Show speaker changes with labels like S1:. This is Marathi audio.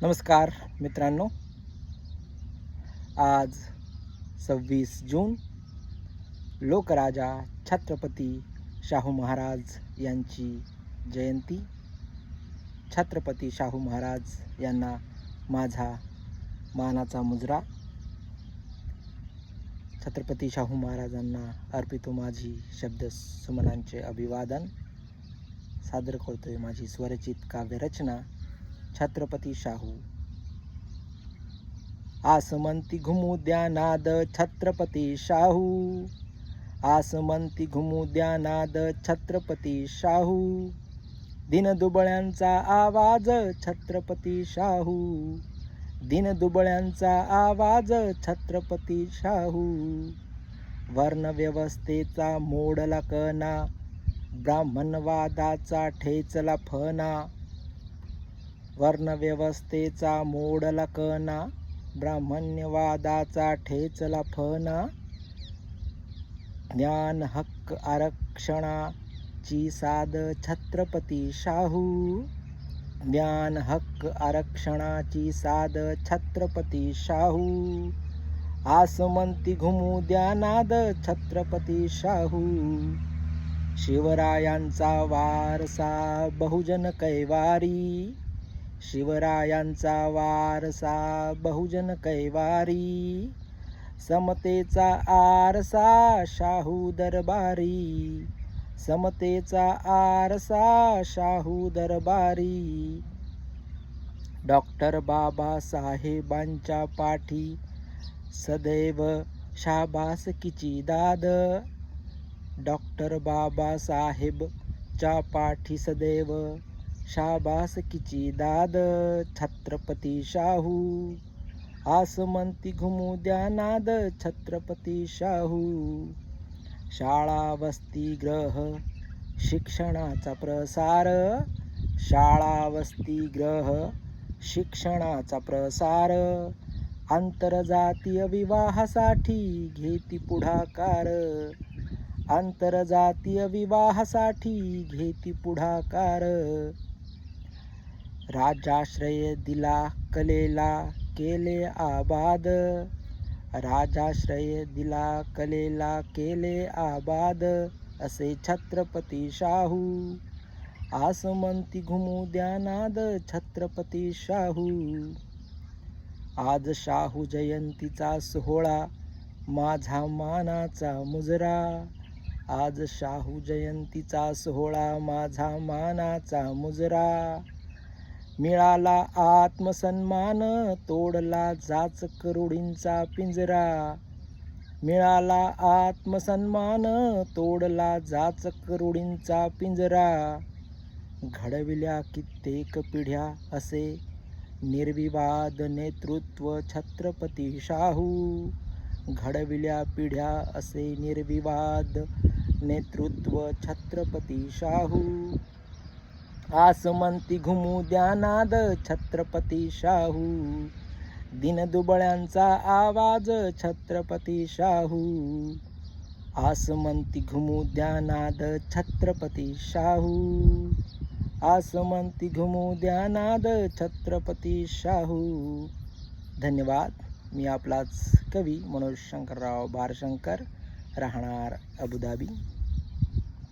S1: नमस्कार मित्रांनो, आज 26 जून लोकराजा छत्रपती शाहू महाराज यांची जयंती. छत्रपती शाहू महाराज यांना माझा मानाचा मुजरा. छत्रपती शाहू महाराजांना अर्पितो माझी शब्द सुमनांचे अभिवादन. सादर करतोय माझी स्वरचित काव्यरचना छत्रपती शाहू. आसमंती घुमू द्या नाद छत्रपती शाहू, आसमंती घुमू द्या नाद छत्रपती शाहू. दिनदुबळ्यांचा आवाज छत्रपती शाहू, दिनदुबळ्यांचा आवाज छत्रपती शाहू. वर्णव्यवस्थेचा मोडला कणा, ब्राह्मणवादाचा ठेचला फणा. वर्णव्यवस्थेचा मोडला कणा, ब्राह्मण्यवादाचा ठेचला फणा. ज्ञान हक्क आरक्षणाची साद छत्रपती शाहू, ज्ञान हक्क आरक्षणाची साद छत्रपती शाहू. आसमंती घुमू द्या नाद छत्रपती शाहू. शिवरायांचा वारसा बहुजन कैवारी, शिवरायांचा वारसा बहुजन कैवारी. समतेचा आरसा शाहू दरबारी, समतेचा आरसा शाहू दरबारी. डॉक्टर बाबासाहेबांच्या पाठी सदैव शाबासकीची दाद, डॉक्टर बाबासाहेबच्या पाठी सदैव शाबासकीची दाद. छत्रपती शाहू, आसमंती घुमू द्या नाद छत्रपती शाहू. शाळा वसतिगृह शिक्षणाचा प्रसार, शाळा वसतिगृह शिक्षणाचा प्रसार. आंतरजातीय विवाहासाठी घेती पुढाकार, आंतरजातीय विवाहासाठी घेती पुढाकार. राजाश्रय दिला कलेला केले आबाद, राजाश्रय दिला कलेला केले आबाद. असे छत्रपती शाहू, आसमंती घुमू द्या नाद छत्रपती शाहू. आज शाहू जयंतीचा सोहळा माझा मानाचा मुजरा, आज शाहू जयंतीचा सोहळा माझा मानाचा मुजरा. मिळाला आत्मसन्मान तोडला जाच करुडींचा पिंजरा, मिळाला आत्मसन्मान तोडला जाच करुडींचा पिंजरा. घडविल्या कित्येक पिढ्या असे निर्विवाद नेतृत्व छत्रपती शाहू, घडविल्या पिढ्या असे निर्विवाद नेतृत्व छत्रपती शाहू. आसमंती घुमू द्या नाद छत्रपती शाहू, दिनदुबळ्यांचा आवाज छत्रपती शाहू. आसमंती घुमू द्या नाद छत्रपती शाहू, आसमंती घुमू द्या नाद छत्रपती शाहू. धन्यवाद. मी आपलाच कवी मनोज शंकरराव बारशंकर, राहणार अबुधाबी.